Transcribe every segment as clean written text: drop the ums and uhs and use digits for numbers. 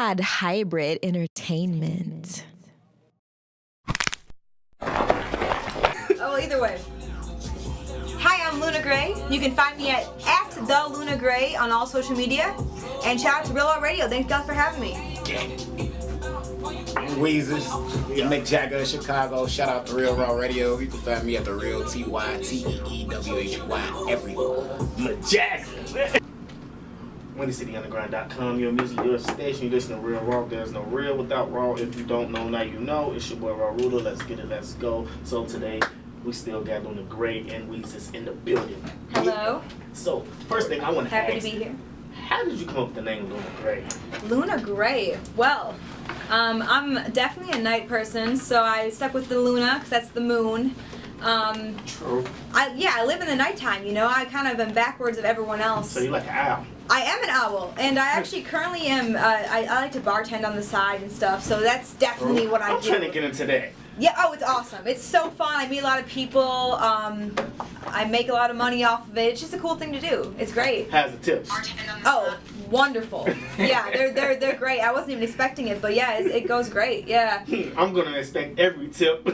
Pod Hybrid Entertainment. Oh, either way. Hi, I'm Luna Gray. You can find me at the Luna Gray on all social media. And shout out to Raww Radio. Thanks God for having me. Weezus, Mick Jagger in Chicago. Shout out to Raww Radio. You can find me at the Real TYTEEWHY everywhere. Mick Jagger. WindyCityUnderground.com. Your music, your station. You listen to Real Raw. There's no real without Raw. If you don't know, now you know. It's your boy Raw Ruler. Let's get it. Let's go. So today we still got Luna Gray and Weezus in the building. Hello. So first thing I want to ask. Happy to be here. How did you come up with the name Luna Gray? Luna Gray. Well, I'm definitely a night person, so I stuck with the Luna because that's the moon. True. I live in the nighttime. You know, I kind of am backwards of everyone else. So you like an owl? I am an owl, and I actually currently am. I like to bartend on the side and stuff, so that's definitely what I do. I'm trying to get into that. Yeah, oh, it's awesome. It's so fun. I meet a lot of people. I make a lot of money off of it. It's just a cool thing to do. It's great. How's the tips? Oh, wonderful. Yeah, they're great. I wasn't even expecting it, but yeah, it goes great. Yeah. I'm gonna expect every tip.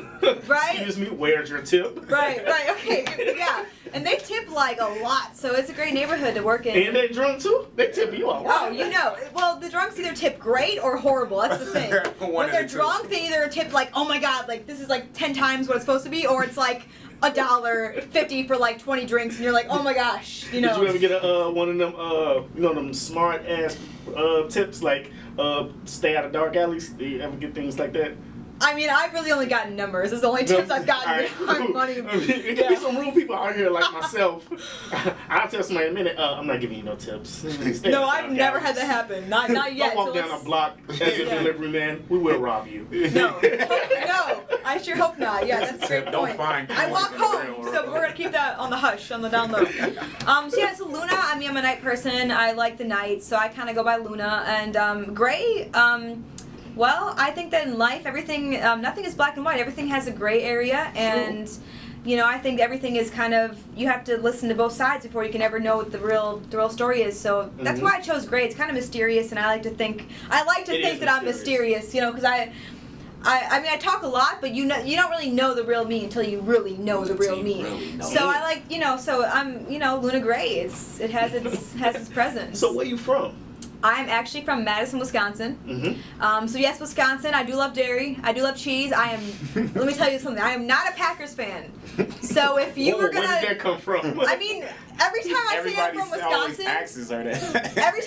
Right? Excuse me, where's your tip? Right, okay, yeah. And they tip like a lot, so it's a great neighborhood to work in. And they drunk too? They tip you a lot. Oh, you know. Well, the drunks either tip great or horrible. That's the thing. When they're drunk, they either tip like, oh my god, like this is like 10 times what it's supposed to be, or it's like $1.50 for like 20 drinks, and you're like, oh my gosh, you know. Did you ever get one of them, them smart ass tips like stay out of dark alleys? Do you ever get things like that? I mean, I've really only gotten numbers. It's the only tips I've gotten. Right. Money. It could be some rude people out here like myself. I'll tell somebody in a minute, I'm not giving you no tips. No, I've never had that happen. Not yet. Don't walk down a block as a delivery man. We will rob you. No, I sure hope not. Yeah, that's a great point. I walk home, so we're gonna keep that on the hush, on the down low. So Luna. I mean, I'm a night person. I like the night, so I kind of go by Luna. And Gray. Well, I think that in life, everything, nothing is black and white. Everything has a gray area, and you know, I think everything is kind of, you have to listen to both sides before you can ever know what the real story is. So that's why I chose Gray. It's kind of mysterious, and I like to think that I'm mysterious, you know, because I mean, I talk a lot, but you don't really know the real me until you really know the real me. So I like, you know, so I'm, you know, Luna Gray. It has its presence. So where you from? I'm actually from Madison, Wisconsin. Mm-hmm. So yes, Wisconsin. I do love dairy. I do love cheese. Let me tell you something. I am not a Packers fan. So if you were gonna, where did that come from? I mean, every time I say I'm from Wisconsin, every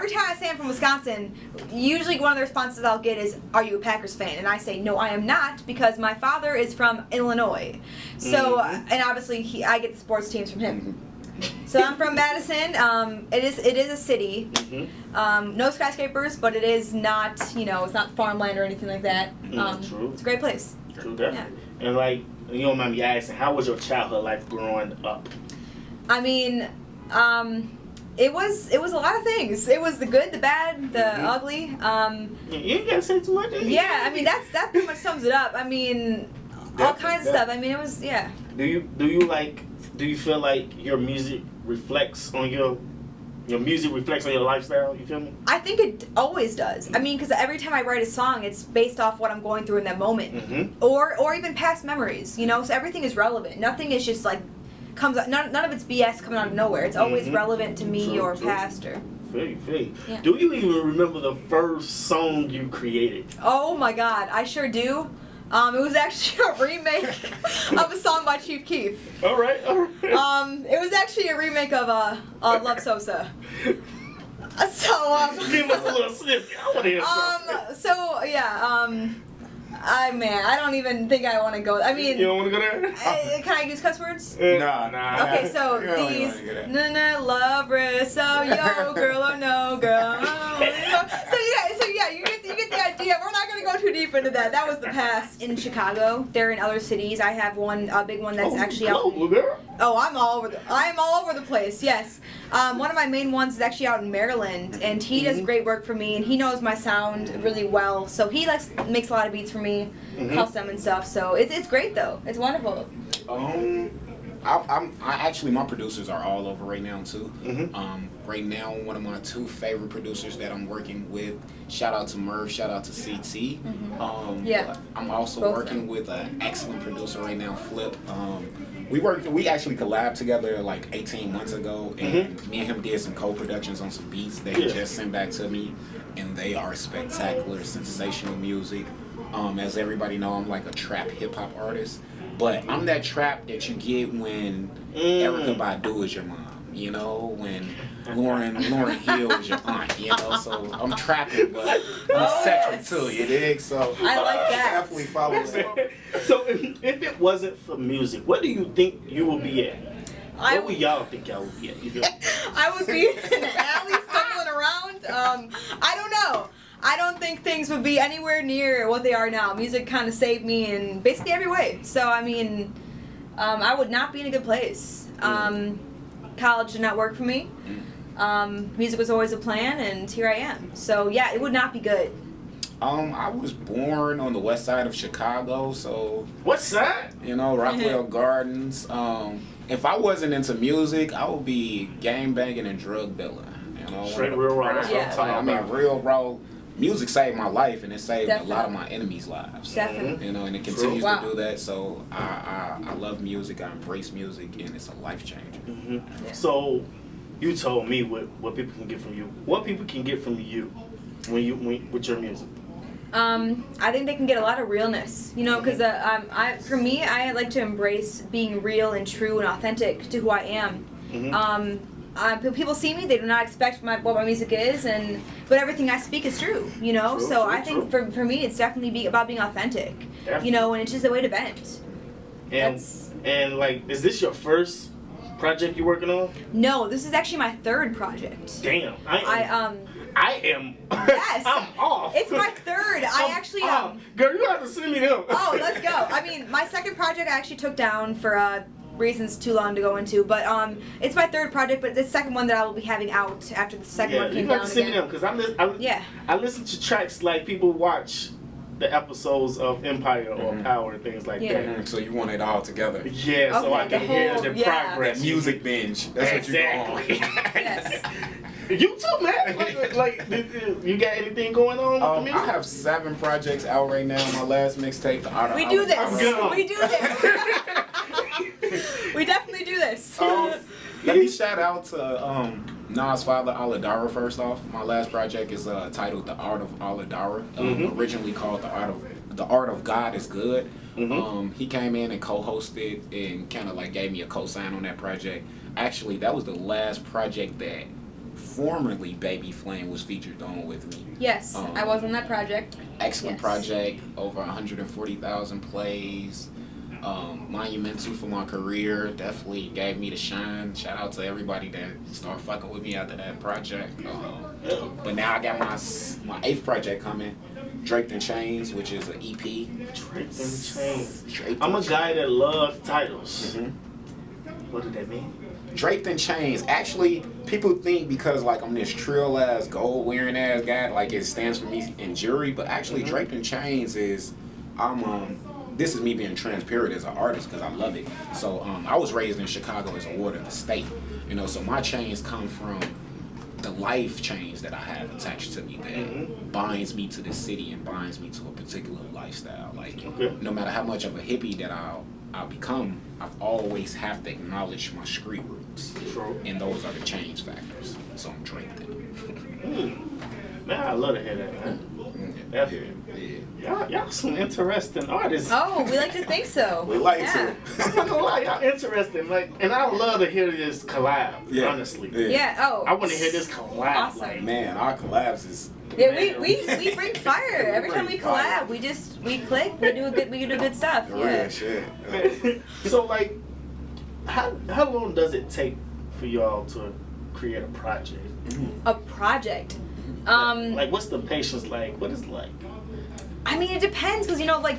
time I say I'm from Wisconsin, usually one of the responses I'll get is, "Are you a Packers fan?" And I say, "No, I am not, because my father is from Illinois." So and obviously I get the sports teams from him. So I'm from Madison. It is a city. No skyscrapers, but it is not, you know, it's not farmland or anything like that. True. It's a great place. True, definitely. Yeah. And like, you don't mind me asking, how was your childhood life growing up? I mean, it was a lot of things. It was the good, the bad, the ugly. You ain't gotta say too much. Yeah, I mean that pretty much sums it up. I mean, all kinds of stuff. I mean, it was Do you feel like your music reflects on your lifestyle? You feel me? I think it always does. I mean, because every time I write a song, it's based off what I'm going through in that moment, or even past memories. You know, so everything is relevant. Nothing is just like none of it's BS coming out of nowhere. It's always relevant to me or past or. Feel you. Yeah. Do you even remember the first song you created? Oh my God, I sure do. It was actually a remake of a song by Chief Keef. All right. It was actually a remake of Love Sosa. So give us a little snippet. I want to hear something. So yeah. I don't even think I want to go. I mean, you don't want to go there? Can I use cuss words? Nah. Okay, so these love risks, so yo girl or no girl. So yeah, you get the idea. We're not gonna go too deep into that. That was the past. In Chicago, they're in other cities. I have a big one that's actually out. Oh, I'm all over the place. Yes. One of my main ones is actually out in Maryland, and he does great work for me, and he knows my sound really well. So he makes a lot of beats for me, custom and stuff. So it's great though. It's wonderful. Actually, my producers are all over right now too. Mm-hmm. Right now, one of my 2 favorite producers that I'm working with. Shout out to Merv. Shout out to CT. Yeah. I'm also Both working with an excellent producer right now, Flip. We actually collabed together like 18 months ago, and me and him did some co-productions on some beats that he just sent back to me, and they are spectacular, sensational music. As everybody know, I'm like a trap hip hop artist, but I'm that trap that you get when Erykah Badu is your mom, you know, when Lauren Hill is your aunt, you know. So I'm trapping, but I'm sexual too, you dig? So I like that. Definitely follow that. So if it wasn't for music, what do you think you would be at? What would y'all think y'all would be at? I would be in an alley stumbling around. I don't know. I don't think things would be anywhere near what they are now. Music kind of saved me in basically every way. So, I mean, I would not be in a good place. College did not work for me. Music was always a plan, and here I am. So, yeah, it would not be good. I was born on the west side of Chicago, so... What side? You know, Rockwell Gardens. If I wasn't into music, I would be gang banging and drug dealing. You know, straight real raw. That's what I'm talking I mean, about. real raw. Music saved my life, and it saved Definitely. a lot of my enemies' lives. Definitely. You know, and it continues to do that. So I love music. I embrace music, and it's a life changer. Yeah. So, you told me what people can get from you. What people can get from you with your music? I think they can get a lot of realness, you know, because for me, I like to embrace being real and true and authentic to who I am. People see me, they do not expect what my music is, but everything I speak is true, you know. I think for me, it's definitely about being authentic, you know, and it's just a way to vent. And like, is this your first project you're working on? No, this is actually my 3rd project. Damn, I am. Yes. I'm off. It's my 3rd. I actually Girl, you have to send me them. Oh, let's go. I mean, my 2nd project I actually took down for reasons too long to go into, but it's my 3rd project, but the 2nd one that I will be having out after the 2nd one came down again. You have to send me them because I listen to tracks like people watch the episodes of Empire or Power and things like that. So you want it all together. Yeah, so I can hear the progress. That music binge. That's what you want. Yes. You too, man. Like, you got anything going on with the music? I have 7 projects out right now. My last mixtape, The Art of We do this. I'm good. We do this. We definitely do this. Let me shout out to Nas' father, Aladara, first off. My last project is titled The Art of Aladara, originally called The Art of God is Good. He came in and co-hosted and kind of like gave me a co-sign on that project. Actually, that was the last project that formerly Baby Flame was featured on with me. Yes, I was on that project. Excellent project, over 140,000 plays. Monumental for my career, definitely gave me the shine. Shout out to everybody that started fucking with me after that project. But now I got my 8th project coming, Draped in Chains, which is an EP. Draped in Chains. I'm a guy that loves titles. What did that mean? Draped in Chains. Actually, people think because like I'm this trill ass, gold wearing ass guy, like it stands for me in jury. But actually, Draped in Chains is this is me being transparent as an artist because I love it. So I was raised in Chicago as a ward of the state, you know. So my chains come from the life chains that I have attached to me that binds me to this city and binds me to a particular lifestyle. Like no matter how much of a hippie that I'll become, I've always have to acknowledge my street roots. And those are the change factors. So I'm draped in. Man, I love to hear that, man. Y'all some interesting artists. Oh, we like to think so. We like to. I'm not gonna lie, y'all interesting. Like, and I would love to hear this collab. Honestly. I want to hear this collab. Awesome. Like, man, our collabs is. Yeah, we bring fire every time we collab. We click. We do good stuff. Yeah. Shit. So like, how long does it take for y'all to create a project? A project. Like, what's the patience like? What is it like? I mean, it depends, because you know, like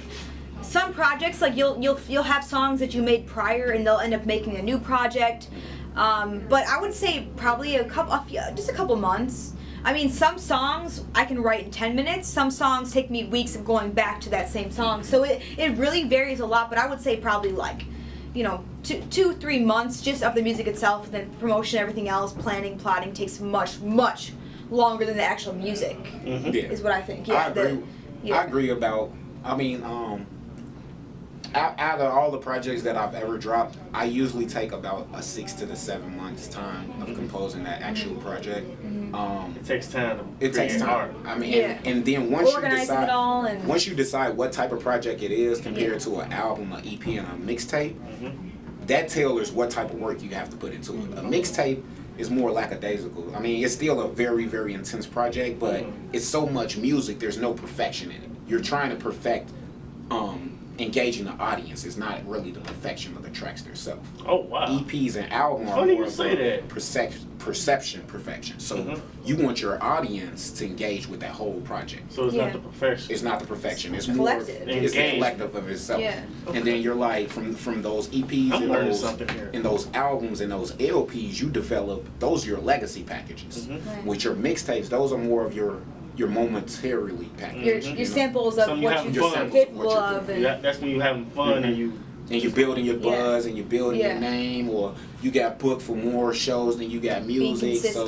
some projects, like you'll have songs that you made prior, and they'll end up making a new project. But I would say probably just a couple months. I mean, some songs I can write in 10 minutes. Some songs take me weeks of going back to that same song. So it really varies a lot. But I would say probably like, you know, 2-3 months just of the music itself, and then promotion, everything else, planning, plotting takes much longer than the actual music. Mm-hmm. Yeah. Is what I think. Yeah, I agree about. I mean, out of all the projects that I've ever dropped, I usually take about a 6 to 7 months time of composing that actual project. It takes time. It takes time. I mean, and then once you decide what type of project it is compared to an album, an EP, and a mixtape, that tailors what type of work you have to put into it. A mixtape is more lackadaisical. I mean, it's still a very, very intense project, but it's so much music, there's no perfection in it. You're trying to perfect engaging the audience. It's not really the perfection of the tracks themselves. Oh, wow. EPs and albums are more of perception perfection. So you want your audience to engage with that whole project. So it's not the perfection. It's not the perfection. It's collective. More. It's the collective of itself. Yeah. And then you're like from those EPs and those albums and those LPs, you develop those are your legacy packages. With your mixtapes, those are more of your momentarily packaged. Your samples of what you're capable of. That's when you're having fun and you're building your buzz and you're building your name, or you got booked for more shows than you got music. So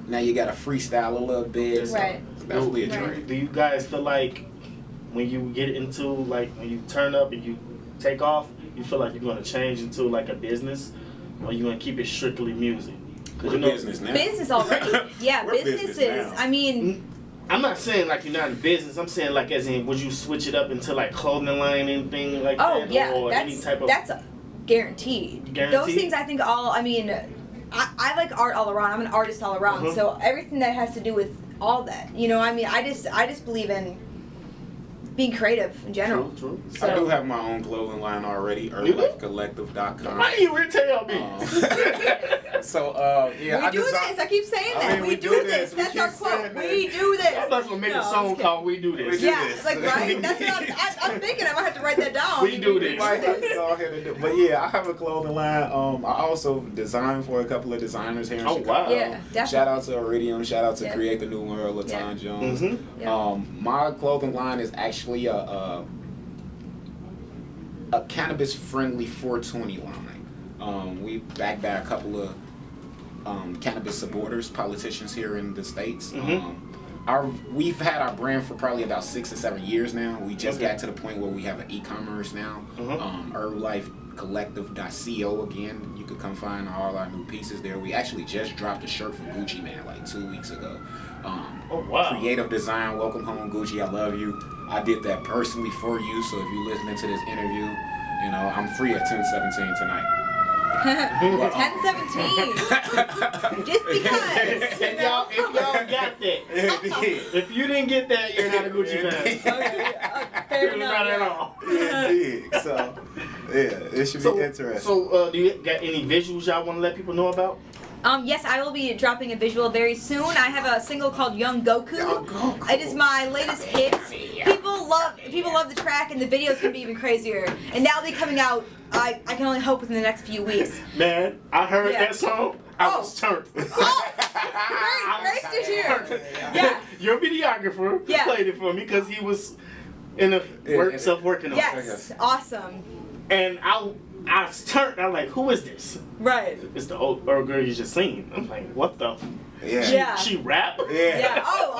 now you got to freestyle a little bit. Right. So definitely a dream. Do you guys feel like when you get into, like, when you turn up and you take off, you feel like you're going to change into like a business, or you going to keep it strictly music? We're business now. Business already. Yeah, businesses. I mean, I'm not saying like you're not in business. I'm saying like as in, would you switch it up into like clothing line, anything like that? Oh yeah, or any type of that's guaranteed. Those things I think I mean, I like art all around. I'm an artist all around. So everything that has to do with all that, you know, I mean, I just believe in being creative in general. True. So, I do have my own clothing line already, herbalifecollective.com. Why you retail me? Yeah, we do this. I keep saying that. mean, we do this. That's our quote. We do this. I thought you were making a song called "We Do This." Yeah, like right. That's what I'm thinking. I might have to write that down. We do this. But yeah, I have a clothing line. I also design for a couple of designers here in Chicago. Wow. Yeah, definitely. Shout out to Iridium. Shout out to Create the New World, LaTon Jones. My clothing line is actually a cannabis friendly 420 line. We backed by a couple of cannabis supporters, politicians here in the States. We've had our brand for probably about 6 or 7 years now. We just got to the point where we have an e-commerce now. herbalifecollective.co again. You could come find all our new pieces there. We actually just dropped a shirt for Gucci Man like 2 weeks ago. Creative design, welcome home Gucci, I love you. I did that personally for you, so if you're listening to this interview, you know, I'm free at 10:17 tonight. 10:17. Just because. If y'all got that, if you didn't get that, you're not a Gucci fan. Fair enough. Not at all. So, yeah, it should be interesting. So, do you got any visuals y'all want to let people know about? Yes, I will be dropping a visual very soon. I have a single called Young Goku. It is my latest hit. People love the track, and the video's gonna be even crazier. And that'll be coming out. I can only hope within the next few weeks. Man, I heard that song. I was turned. Oh, great to hear. Yeah. Your videographer played it for me because he was in the works of working on it. Yes, awesome. And I was turned. I'm like, who is this? Right. It's the old girl you just seen. I'm like, what the? She rap? Yeah. Oh,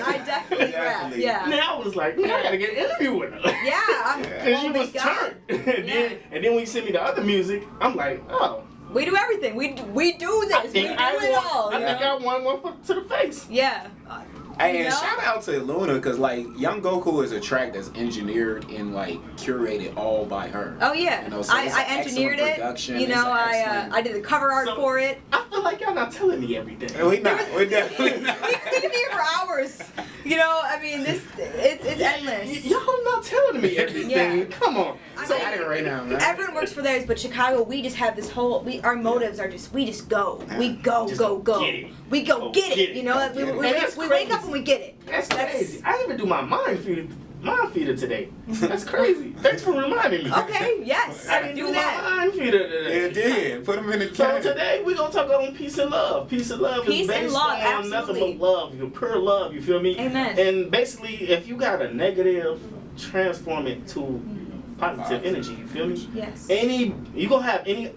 I definitely rap. Yeah. Now I was like, man, I gotta get an interview with her. Yeah. Because she was turned. And then when you send me the other music, I'm like, oh. We do everything. We do this. We do it all. I think I won one foot to the face. Yeah. Hey, and shout out to Luna, because like Young Goku is a track that's engineered and like curated all by her. Oh yeah, you know, so I engineered it. You know, I did the cover art for it. I feel like y'all not telling me everything. We're definitely not. We could be here for hours. You know, I mean, it's endless. Y'all not telling me everything. Yeah. Come on. So at it right now, man. Everyone works for theirs, but Chicago, we just have this whole. Our motives are just we go. We go. Get it. We go get it. You know, we wake up and we get it. That's crazy. I didn't even do my mind feeder today. That's crazy. Thanks for reminding me. Okay, yes. I didn't do my mind feeder today. It did. Put them in the So can. today we're going to talk about peace and love. Peace and love is based on nothing but love. Your pure love, you feel me? Amen. And basically, if you got a negative, transform it to positive energy. You feel me? Yes. You gonna have any.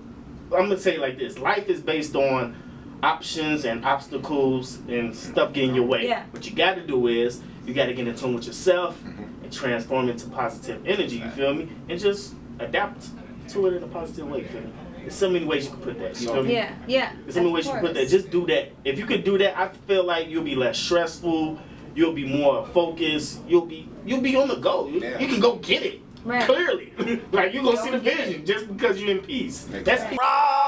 I'm gonna say it like this: life is based on options and obstacles and stuff getting your way. Yeah. What you got to do is you got to get in tune with yourself and transform into positive energy. You feel me? And just adapt to it in a positive way. You feel me? There's so many ways you can put that. You feel me? Yeah, yeah. There's so many ways you can put that. Just do that. If you could do that, I feel like you'll be less stressful. You'll be more focused. You'll be on the go. You can go get it. Right. Clearly, like you gonna see the vision just because you're in peace. That's Raww.